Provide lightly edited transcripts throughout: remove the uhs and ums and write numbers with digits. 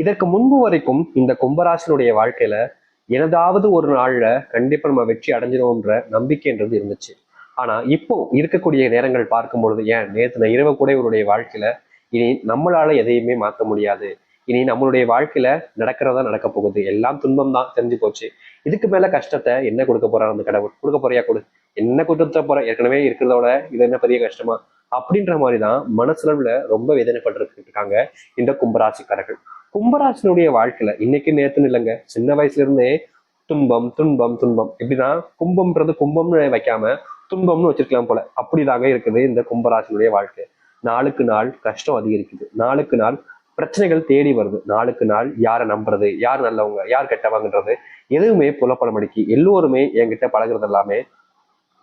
இதற்கு முன்பு வரைக்கும் இந்த கும்பராசினுடைய வாழ்க்கையில எனதாவது ஒரு நாள்ல கண்டிப்பா நம்ம வெற்றி அடைஞ்சிருவோம்ன்ற நம்பிக்கைன்றது இருந்துச்சு. ஆனா இப்போ இருக்கக்கூடிய நேரங்கள் பார்க்கும் பொழுது, ஏன் நேத்து இரவு கூட இவருடைய வாழ்க்கையில இனி நம்மளால எதையுமே மாற்ற முடியாது, இனி நம்மளுடைய வாழ்க்கையில நடக்கிறதா நடக்க போகுது, எல்லாம் துன்பம் தான் தெரிஞ்சு போச்சு, இதுக்கு மேல கஷ்டத்தை என்ன கொடுக்க போறாரு அந்த கடவுள், கொடுக்க போறியா கொடு, என்ன கொடுத்த போற, ஏற்கனவே இருக்கிறதோட இது என்ன பெரிய கஷ்டமா, அப்படின்ற மாதிரிதான் மனசுல ரொம்ப வேதனைப்பட்டு இருக்காங்க இந்த கும்பராசிக்காரர்கள். கும்பராசினுடைய வாழ்க்கையில இன்னைக்கு நேத்துன்னு இல்லைங்க, சின்ன வயசுல இருந்தே துன்பம் துன்பம் துன்பம். எப்படின்னா கும்பம்ன்றது கும்பம்னு வைக்காம துன்பம்னு வச்சிருக்கலாம் போல, அப்படிதாங்க இருக்குது இந்த கும்பராசினுடைய வாழ்க்கை. நாளுக்கு நாள் கஷ்டம் அதிகரிக்குது, நாளுக்கு நாள் பிரச்சனைகள் தேடி வருது, நாளுக்கு நாள் யாரை நம்புறது, யார் நல்லவங்க யார் கெட்டவங்கன்றது எதுவுமே புலப்படம் அடிக்கி எல்லோருமே என்கிட்ட பழகுறது எல்லாமே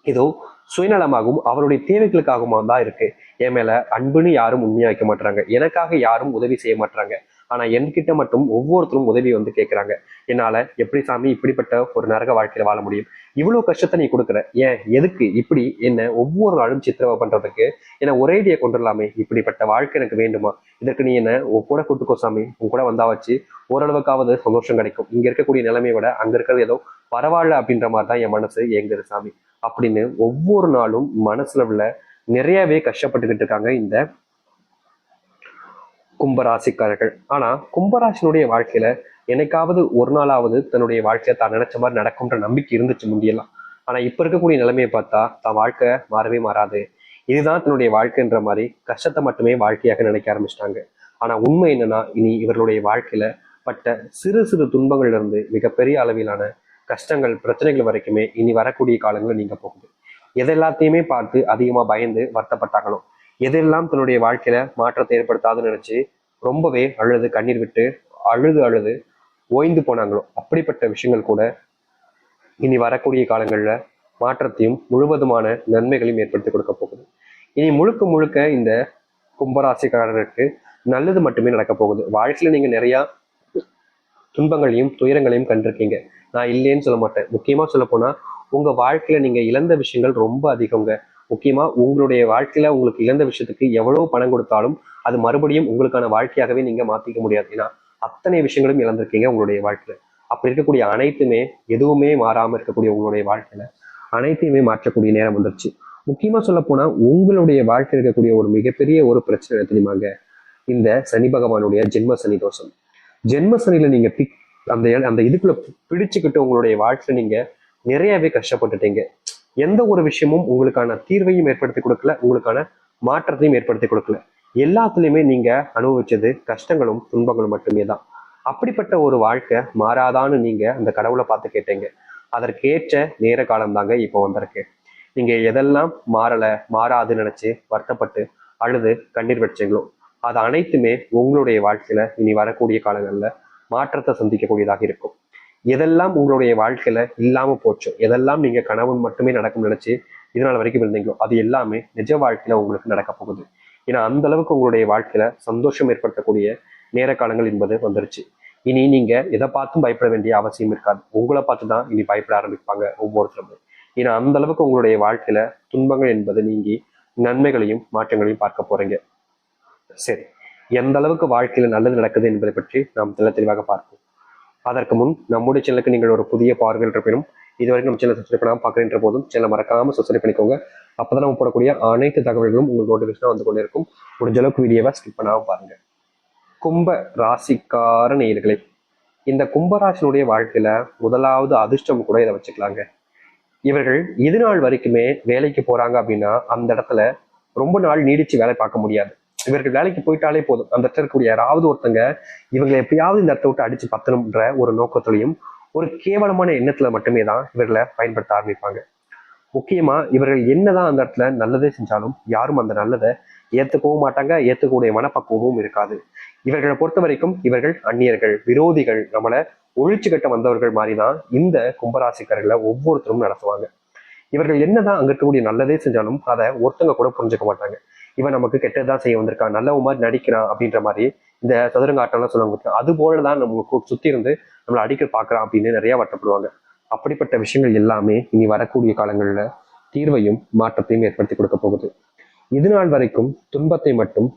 ஏதோ சுயநலமாகவும் அவருடைய தேவைகளுக்காகவும் தான் இருக்கு. என் மேல அன்புன்னு யாரும் உண்மையா வைக்க மாட்டாங்க, எனக்காக யாரும் உதவி செய்ய மாட்டாங்க. ஆனா என்கிட்ட மட்டும் ஒவ்வொருத்தரும் உதவி கேட்கிறாங்க. என்னால எப்படி சாமி இப்படிப்பட்ட ஒரு நரக வாழ்க்கையில வாழ முடியும், இவ்வளவு கஷ்டத்தை நீ கொடுக்குற, ஏன் எதுக்கு இப்படி என்ன ஒவ்வொரு நாளும் சித்திரவதை பண்றதுக்கு, என்ன ஒரேடியை கொண்டுடலாமே, இப்படிப்பட்ட வாழ்க்கை எனக்கு வேண்டுமா, இதற்கு நீ என்ன உன் கூட கூட்டுக்கோ சாமி, உன் கூட வந்தா வச்சு ஓரளவுக்காவது சந்தோஷம் கிடைக்கும், இங்க இருக்கக்கூடிய நிலைமையை விட அங்க இருக்கிறது ஏதோ பரவாயில்ல அப்படின்ற மாதிரி தான் என் மனசு ஏங்குது சாமி அப்படின்னு ஒவ்வொரு நாளும் மனசுல உள்ள நிறையவே கஷ்டப்பட்டுக்கிட்டு இருக்காங்க இந்த கும்பராசிக்காரர்கள். ஆனா கும்பராசினுடைய வாழ்க்கையில என்னைக்காவது ஒரு நாளாவது தன்னுடைய வாழ்க்கையை தான் நினைச்ச மாதிரி நடக்கும்ன்ற நம்பிக்கை இருந்துச்சு முந்தியெல்லாம். ஆனா இப்ப இருக்கக்கூடிய நிலைமையை பார்த்தா தான் வாழ்க்கை மாறவே மாறாது, இதுதான் தன்னுடைய வாழ்க்கைன்ற மாதிரி கஷ்டத்தை மட்டுமே வாழ்க்கையாக நினைக்க ஆரம்பிச்சிட்டாங்க. ஆனா உண்மை என்னன்னா, இனி இவர்களுடைய வாழ்க்கையில பட்ட சிறு சிறு துன்பங்கள்ல இருந்து மிகப்பெரிய அளவிலான கஷ்டங்கள் பிரச்சனைகள் வரைக்குமே இனி வரக்கூடிய காலங்களில் நீங்க போகுது. எதெல்லாத்தையுமே பார்த்து அதிகமா பயந்து வருத்தப்பட்டாங்களோ, எதெல்லாம் தன்னுடைய வாழ்க்கையில மாற்றத்தை ஏற்படுத்தாதுன்னு நினைச்சு ரொம்பவே அழுது கண்ணீர் விட்டு அழுது அழுது ஓய்ந்து போனாங்களோ, அப்படிப்பட்ட விஷயங்கள் கூட இனி வரக்கூடிய காலங்கள்ல மாற்றத்தையும் முழுவதுமான நன்மைகளையும் ஏற்படுத்தி கொடுக்க போகுது. இனி முழுக்க முழுக்க இந்த கும்பராசிக்காரருக்கு நல்லது மட்டுமே நடக்க போகுது. வாழ்க்கையில நீங்க நிறைய துன்பங்களையும் துயரங்களையும் கண்டிருக்கீங்க, நான் இல்லைன்னு சொல்ல மாட்டேன். முக்கியமா சொல்ல போனா உங்க வாழ்க்கையில நீங்க இழந்த விஷயங்கள் ரொம்ப அதிகங்க. முக்கியமா உங்களுடைய வாழ்க்கையில உங்களுக்கு இழந்த விஷயத்துக்கு எவ்வளவு பணம் கொடுத்தாலும் அது மறுபடியும் உங்களுக்கான வாழ்க்கையாகவே நீங்க மாத்திக்க முடியாது. ஏன்னா அத்தனை விஷயங்களும் இழந்திருக்கீங்க உங்களுடைய வாழ்க்கையில. அப்படி இருக்கக்கூடிய அனைத்துமே எதுவுமே மாறாம இருக்கக்கூடிய உங்களுடைய வாழ்க்கையில அனைத்தையுமே மாற்றக்கூடிய நேரம் வந்துருச்சு. முக்கியமா சொல்ல போனா உங்களுடைய வாழ்க்கையில் இருக்கக்கூடிய ஒரு மிகப்பெரிய ஒரு பிரச்சனை தெரியுமாங்க, இந்த சனி பகவானுடைய ஜென்ம சனி தோஷம். ஜென்ம சனியில நீங்க அந்த அந்த இதுக்குள்ள பிடிச்சுக்கிட்டு உங்களுடைய வாழ்க்கையில நீங்க நிறையவே கஷ்டப்பட்டுட்டீங்க. எந்த ஒரு விஷயமும் உங்களுக்கான தீர்வையும் ஏற்படுத்தி கொடுக்கல, உங்களுக்கான மாற்றத்தையும் ஏற்படுத்தி கொடுக்கல. எல்லாத்துலயுமே நீங்க அனுபவிச்சது கஷ்டங்களும் துன்பங்களும் மட்டுமே தான். அப்படிப்பட்ட ஒரு வாழ்க்கை மாறாதான்னு நீங்க அந்த கடவுளை பார்த்து கேட்டீங்க. அதற்கேற்ற நேர காலம் தாங்க இப்போ வந்திருக்கு. நீங்க எதெல்லாம் மாறாதுன்னு நினைச்சு வருத்தப்பட்டு அழுது கண்ணீர் வச்சீங்களோ அது அனைத்துமே உங்களுடைய வாழ்க்கையில இனி வரக்கூடிய காலங்கள்ல மாற்றத்தை சந்திக்கக்கூடியதாக இருக்கும். எதெல்லாம் உங்களுடைய வாழ்க்கையில இல்லாம போச்சோ, எதெல்லாம் நீங்க கனவு மட்டுமே நடக்கும் நினைச்சு இதனால வரைக்கும் இருந்தீங்களோ அது எல்லாமே நிஜ வாழ்க்கையில உங்களுக்கு நடக்க போகுது. ஏன்னா அந்த அளவுக்கு உங்களுடைய வாழ்க்கையில சந்தோஷம் ஏற்படுத்தக்கூடிய நேர காலங்கள் என்பது வந்துருச்சு. இனி நீங்க எதை பார்த்தும் பயப்பட வேண்டிய அவசியம் இருக்காது, உங்களை பார்த்துதான் இனி பயப்பட ஆரம்பிப்பாங்க ஒவ்வொருத்தருமே. ஏன்னா அந்த அளவுக்கு உங்களுடைய வாழ்க்கையில துன்பங்கள் என்பது நீங்கி நன்மைகளையும் மாற்றங்களையும் பார்க்க போறீங்க. சரி, எந்த அளவுக்கு வாழ்க்கையில நல்லது நடக்குது என்பதை பற்றி நாம் தெளிவாக பார்ப்போம். அதற்கு முன் நம்முடைய சேனலுக்கு நீங்கள் ஒரு புதிய பார்வையில் இருப்பினும் இதுவரைக்கும் நம்ம சேனல் சப்ஸ்கிரைப் பண்ணாமல் பார்க்குறேன்ற போதும் சேனல் மறக்காம சப்ஸ்கிரைப் பண்ணிக்கோங்க. அப்பதான் நம்ம போடக்கூடிய அனைத்து தகவல்களும் உங்களுக்கு நோட்டிஃபிகேஷனாக வந்து கொண்டே இருக்கும். முடிஞ்ச அளவுக்கு வீடியோவை ஸ்கிப் பண்ணாமல் பாருங்க. கும்ப ராசிக்கார நேயர்களே, இந்த கும்பராசினுடைய வாழ்க்கையில முதலாவது அதிர்ஷ்டம் கூட இதை வச்சுக்கலாங்க. இவர்கள் இது நாள் வரைக்குமே வேலைக்கு போறாங்க அப்படின்னா அந்த இடத்துல ரொம்ப நாள் நீடிச்சு வேலை பார்க்க முடியாது. இவர்கள் வேலைக்கு போயிட்டாலே போதும், அந்த இடத்துல இருக்கக்கூடிய யாராவது ஒருத்தங்க இவங்களை எப்படியாவது இந்த இடத்த விட்டு அடிச்சு பத்தணும்ன்ற ஒரு நோக்கத்திலையும் ஒரு கேவலமான எண்ணத்துல மட்டுமே தான் இவர்களை பயன்படுத்த ஆரம்பிப்பாங்க. முக்கியமா இவர்கள் என்னதான் அந்த இடத்துல நல்லதே செஞ்சாலும் யாரும் அந்த நல்லதை ஏத்துக்கவும் மாட்டாங்க, ஏத்துக்கூடிய மனப்பக்குவமும் இருக்காது. இவர்களை பொறுத்த வரைக்கும் இவர்கள் அந்நியர்கள், விரோதிகள், நம்மளை ஒழிச்சு கட்ட வந்தவர்கள் மாதிரிதான் இந்த கும்பராசிக்காரர்களை ஒவ்வொருத்தரும் நடத்துவாங்க. இவர்கள் என்னதான் அங்க இருக்கக்கூடிய நல்லதே செஞ்சாலும் அதை ஒருத்தங்க கூட புரிஞ்சுக்க மாட்டாங்க. இவன் நமக்கு கெட்டதான் செய்ய வந்திருக்கான், நல்லவ மாதிரி நடிக்கிறான் அப்படின்ற மாதிரி இந்த சதுரங்க ஆட்டம்லாம் சொல்லுவாங்க. அது போலதான் நம்ம சுத்தி இருந்து நம்மளை அடிக்க பாக்குறான் அப்படின்னு நிறைய வருத்தப்படுவாங்க. அப்படிப்பட்ட விஷயங்கள் எல்லாமே இனி வரக்கூடிய காலங்கள்ல தீர்வையும் மாற்றத்தையும் ஏற்படுத்தி கொடுக்க போகுது. இது நாள் வரைக்கும் துன்பத்தை மட்டும்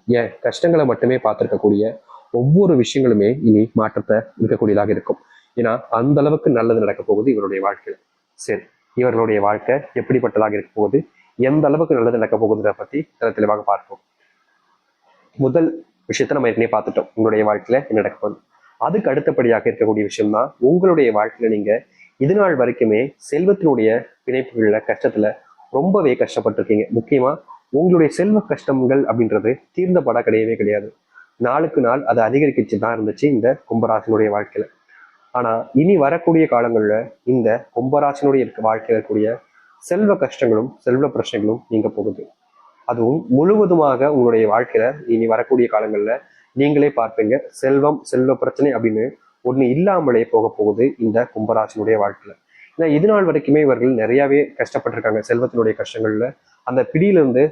கஷ்டங்களை மட்டுமே பார்த்திருக்கக்கூடிய ஒவ்வொரு விஷயங்களுமே இனி மாற்றத்தை இருக்கக்கூடியதாக இருக்கும். ஏன்னா அந்த அளவுக்கு நல்லது நடக்க போகுது இவருடைய வாழ்க்கையில. சரி, இவர்களுடைய வாழ்க்கை எப்படிப்பட்டதாக இருக்க போகுது, எந்த அளவுக்கு நல்லது நடக்க போகுதுன்றத பத்தி தெளிவாக பார்ப்போம். முதல் விஷயத்த நம்ம ஏற்கனவே பார்த்துட்டோம், உங்களுடைய வாழ்க்கையில என்ன நடக்க போகுது. அதுக்கு அடுத்தபடியாக இருக்கக்கூடிய விஷயம் தான் உங்களுடைய வாழ்க்கையில நீங்க இது நாள் வரைக்குமே செல்வத்தினுடைய பிணைப்புகள்ல கஷ்டத்துல ரொம்பவே கஷ்டப்பட்டிருக்கீங்க. முக்கியமா உங்களுடைய செல்வ கஷ்டங்கள் அப்படின்றது தீர்ந்த படம் கிடையவே கிடையாது. நாளுக்கு நாள் அது அதிகரிக்கிச்சு தான் இருந்துச்சு இந்த கும்பராசினுடைய வாழ்க்கையில. ஆனா இனி வரக்கூடிய காலங்கள்ல இந்த கும்பராசினுடைய வாழ்க்கையில இருக்கக்கூடிய செல்வ கஷ்டங்களும் செல்வ பிரச்சனைகளும் நீங்க போகுது. அதுவும் முழுவதுமாக உங்களுடைய வாழ்க்கையில இனி வரக்கூடிய காலங்கள்ல நீங்களே பார்ப்பீங்க, செல்வம் செல்வ பிரச்சனை அப்படின்னு ஒண்ணு இல்லாமலே போக போகுது இந்த கும்பராசினுடைய வாழ்க்கையில. ஏன்னா இது நாள் வரைக்குமே இவர்கள் நிறையவே கஷ்டப்பட்டிருக்காங்க செல்வத்தினுடைய கஷ்டங்கள்ல. அந்த பிடியிலிருந்து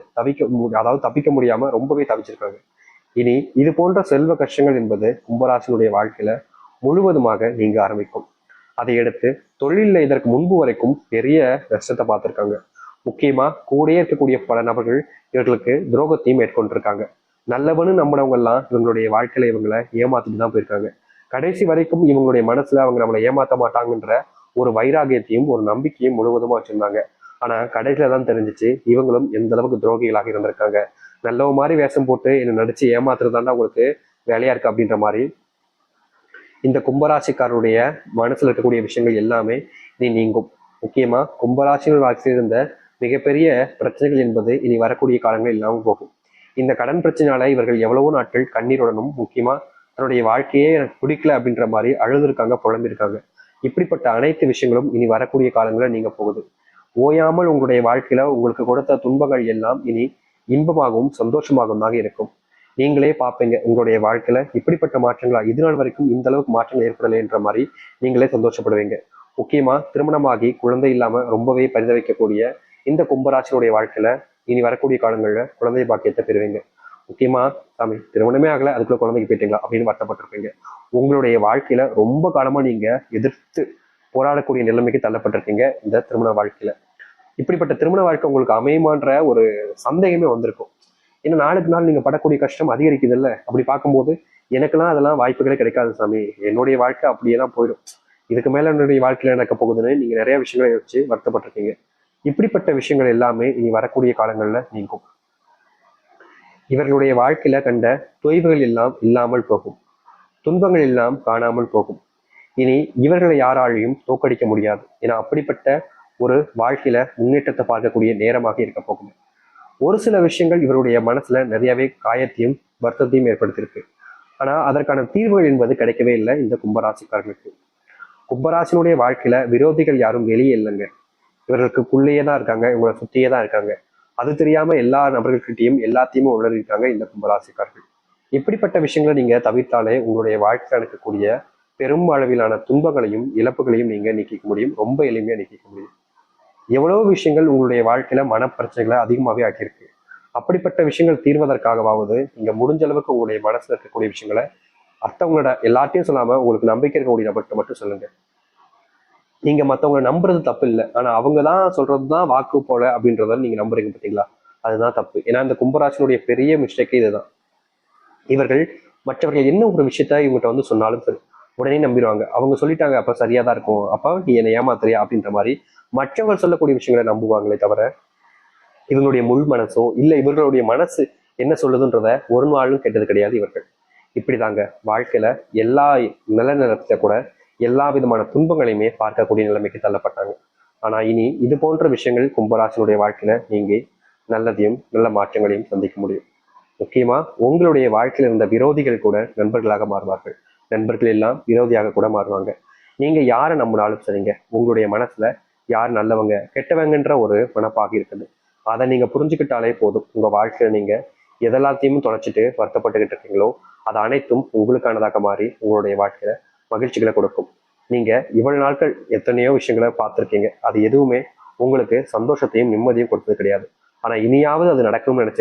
தப்பிக்க முடியாம ரொம்பவே தவிச்சிருக்காங்க. இனி இது போன்ற செல்வ கஷ்டங்கள் என்பது கும்பராசினுடைய வாழ்க்கையில முழுவதுமாக நீங்க ஆரம்பிக்கும். அதை எடுத்து தொழிலில் இதற்கு முன்பு வரைக்கும் பெரிய நஷ்டத்தை பார்த்திருக்காங்க. முக்கியமா கூடயே இருக்கக்கூடிய பல நபர்கள் இவர்களுக்கு துரோகத்தையும் மேற்கொண்டிருக்காங்க. நல்லவனு நம்பினவங்க எல்லாம் இவங்களுடைய வாழ்க்கையில இவங்களை ஏமாத்திட்டு தான் போயிருக்காங்க. கடைசி வரைக்கும் இவங்களுடைய மனசுல அவங்க நம்மளை ஏமாத்த மாட்டாங்கன்ற ஒரு வைராகியத்தையும் ஒரு நம்பிக்கையும் முழுவதுமா வச்சிருந்தாங்க. ஆனா கடைசியில தான் தெரிஞ்சிச்சு இவங்களும் எந்த அளவுக்கு துரோகிகளாக இருந்திருக்காங்க. நல்லவ மாதிரி வேஷம் போட்டு என்ன நடிச்சு ஏமாத்துறதாண்டா உங்களுக்கு வேலையா இருக்கு அப்படின்ற மாதிரி இந்த கும்பராசிக்காரருடைய மனசுல இருக்கக்கூடிய விஷயங்கள் எல்லாமே இனி நீங்கும். முக்கியமா கும்பராசிகள் வாழ்க்கையில் இருந்த மிகப்பெரிய பிரச்சனைகள் என்பது இனி வரக்கூடிய காலங்கள் இல்லாமல் போகும். இந்த கடன் பிரச்சனையால இவர்கள் எவ்வளவோ நாட்கள் கண்ணீருடனும், முக்கியமா தன்னுடைய வாழ்க்கையே எனக்கு பிடிக்கல அப்படின்ற மாதிரி அழுதுருக்காங்க, புலம்பிருக்காங்க. இப்படிப்பட்ட அனைத்து விஷயங்களும் இனி வரக்கூடிய காலங்களில் நீங்க போகுது. ஓயாமல் உங்களுடைய வாழ்க்கையில உங்களுக்கு கொடுத்த துன்பங்கள் எல்லாம் இனி இன்பமாகவும் சந்தோஷமாகவும் தான் இருக்கும். நீங்களே பார்ப்பீங்க உங்களுடைய வாழ்க்கையில இப்படிப்பட்ட மாற்றங்களா இது நாள் வரைக்கும் இந்த அளவுக்கு மாற்றங்கள் ஏற்படலைன்ற மாதிரி நீங்களே சந்தோஷப்படுவீங்க. முக்கியமா திருமணமாகி குழந்தை இல்லாம ரொம்பவே பரிதவிக்கக்கூடிய இந்த கும்பராசினுடைய வாழ்க்கையில இனி வரக்கூடிய காலங்கள்ல குழந்தை பாக்கியத்தை பெறுவீங்க. முக்கியமா சாமி திருமணமே ஆகல அதுக்குள்ள குழந்தைக்கு போயிட்டீங்களா அப்படின்னு வருத்தப்பட்டிருப்பீங்க. உங்களுடைய வாழ்க்கையில ரொம்ப காலமா நீங்க எதிர்த்து போராடக்கூடிய நிலைமைக்கு தள்ளப்பட்டிருக்கீங்க இந்த திருமண வாழ்க்கையில. இப்படிப்பட்ட திருமண வாழ்க்கை உங்களுக்கு அமையுமான்ற ஒரு சந்தேகமே வந்திருக்கும். ஏன்னா நாளுக்கு நாள் நீங்க படக்கூடிய கஷ்டம் அதிகரிக்குது இல்ல. அப்படி பார்க்கும்போது எனக்கெல்லாம் அதெல்லாம் வாய்ப்புகளே கிடைக்காது சாமி, என்னுடைய வாழ்க்கை அப்படியே தான் போயிடும், இதுக்கு மேல என்னுடைய வாழ்க்கையில நடக்க போகுதுன்னு நீங்க நிறைய விஷயங்களை வச்சு வருத்தப்பட்டிருக்கீங்க. இப்படிப்பட்ட விஷயங்கள் எல்லாமே இனி வரக்கூடிய காலங்கள்ல நீங்கும். இவர்களுடைய வாழ்க்கையில கண்ட தொய்வுகள் எல்லாம் இல்லாமல் போகும், துன்பங்கள் எல்லாம் காணாமல் போகும். இனி இவர்களை யாராலையும் தோக்கடிக்க முடியாது. ஏன்னா அப்படிப்பட்ட ஒரு வாழ்க்கையில முன்னேற்றத்தை பார்க்கக்கூடிய நேரமாக இருக்க போகும். ஒரு சில விஷயங்கள் இவருடைய மனசுல நிறையவே காயத்தையும் வருத்தத்தையும் ஏற்படுத்தியிருக்கு. ஆனா அதற்கான தீர்வுகள் என்பது கிடைக்கவே இல்லை இந்த கும்பராசிக்காரர்களுக்கு. கும்பராசினுடைய வாழ்க்கையில விரோதிகள் யாரும் வெளியே இல்லைங்க, இவர்களுக்குள்ளேயே தான் இருக்காங்க, இவங்களை சுத்தியே தான் இருக்காங்க. அது தெரியாம எல்லா நபர்கள்கிட்டையும் எல்லாத்தையுமே உணர்ந்திருக்காங்க இந்த கும்பராசிக்காரர்கள். இப்படிப்பட்ட விஷயங்களை நீங்க தவிர்த்தாலே உங்களுடைய வாழ்க்கையில் இருக்கக்கூடிய பெரும் அளவிலான துன்பங்களையும் இழப்புகளையும் நீங்க நீக்கிக்க முடியும், ரொம்ப எளிமையா நீக்கிக்க முடியும். எவ்வளவு விஷயங்கள் உங்களுடைய வாழ்க்கையில மனப்பிரச்சனைகளை அதிகமாகவே ஆக்கியிருக்கு. அப்படிப்பட்ட விஷயங்கள் தீர்வதற்காகவாவது நீங்க முடிஞ்ச அளவுக்கு உங்களுடைய மனசுல இருக்கக்கூடிய விஷயங்களை மற்றவங்களோட எல்லாத்தையும் சொல்லாம உங்களுக்கு நம்பிக்கை இருக்கக்கூடிய நபர்கிட்ட மட்டும் சொல்லுங்க. நீங்க மற்றவங்களை நம்புறது தப்பு இல்லை, ஆனா அவங்க தான் சொல்றதுதான் வாக்கு போல அப்படின்றத நீங்க நம்புறீங்க பார்த்தீங்களா, அதுதான் தப்பு. ஏன்னா இந்த கும்பராசினுடைய பெரிய மிஸ்டேக்கே இதுதான். இவர்கள் மற்றவர்கள் என்ன ஒரு விஷயத்த இவங்ககிட்ட வந்து சொன்னாலும் சரி உடனே நம்பிடுவாங்க. அவங்க சொல்லிட்டாங்க அப்ப சரியா தான் இருக்கும், அப்ப நீ என்னை ஏமாத்துறியா அப்படின்ற மாதிரி மற்றவங்க சொல்லக்கூடிய விஷயங்களை நம்புவாங்களே தவிர இவங்களுடைய முள் மனசோ இல்ல இவர்களுடைய மனசு என்ன சொல்லுதுன்றத ஒரு நாளும் கேட்டது கிடையாது இவர்கள். இப்படிதாங்க வாழ்க்கையில எல்லா நல்ல நேரத்துல கூட எல்லா விதமான துன்பங்களையுமே பார்க்கக்கூடிய நிலைமைக்கு தள்ளப்பட்டாங்க. ஆனா இனி இது போன்ற விஷயங்கள் கும்பராசினுடைய வாழ்க்கையில நீங்க நல்லதையும் நல்ல மாற்றங்களையும் சந்திக்க முடியும். முக்கியமா உங்களுடைய வாழ்க்கையில இருந்த விரோதிகள் கூட நண்பர்களாக மாறுவார்கள், நண்பர்கள் எல்லாம் விரோதியாக கூட மாறுவாங்க. நீங்க யாரை நம்பினாலும் சரிங்க, உங்களுடைய மனசுல யார் நல்லவங்க கெட்டவங்கன்ற ஒரு மனப்பாக இருக்குது. அதை நீங்க புரிஞ்சுக்கிட்டாலே போதும். உங்க வாழ்க்கையில நீங்க எதெல்லாத்தையும் தொலைச்சிட்டு வருத்தப்பட்டுக்கிட்டு இருக்கீங்களோ அது அனைத்தும் உங்களுக்கானதாக மாறி உங்களுடைய வாழ்க்கையில மகிழ்ச்சிகளை கொடுக்கும். நீங்க இவ்வளவு நாட்கள் எத்தனையோ விஷயங்களை பார்த்துருக்கீங்க, அது எதுவுமே உங்களுக்கு சந்தோஷத்தையும் நிம்மதியும் கொடுத்தது கிடையாது. ஆனா இனியாவது அது நடக்கும்னு நினைச்சு